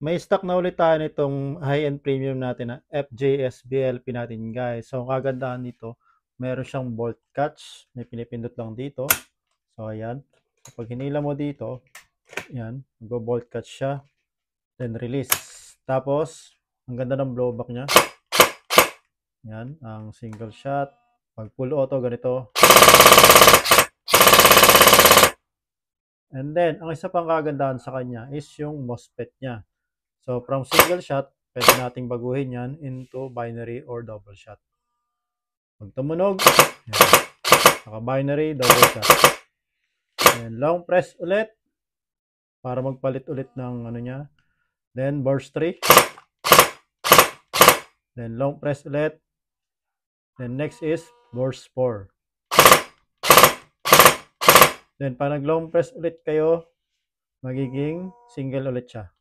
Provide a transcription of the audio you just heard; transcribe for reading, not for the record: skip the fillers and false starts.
May stock na ulit tayo nitong high-end premium natin na FJSBLP natin guys. So, ang kagandahan nito, meron siyang bolt catch. May pinipindot lang dito. So, ayan. Kapag hinila mo dito, ayan, mag-bolt catch siya. Then, release. Tapos, ang ganda ng blowback niya. Ayan, ang single shot. Pag full auto, ganito. And then, ang isa pang kagandahan sa kanya is yung MOSFET niya. So, from single shot, pwede nating baguhin yan into binary or double shot. Pag tumunog, naka-binary, double shot. And long press ulit para magpalit ulit ng ano niya. Then, burst 3. Then, long press ulit. Then, next is burst 4. Then, pag nag-long press ulit kayo, magiging single ulit siya.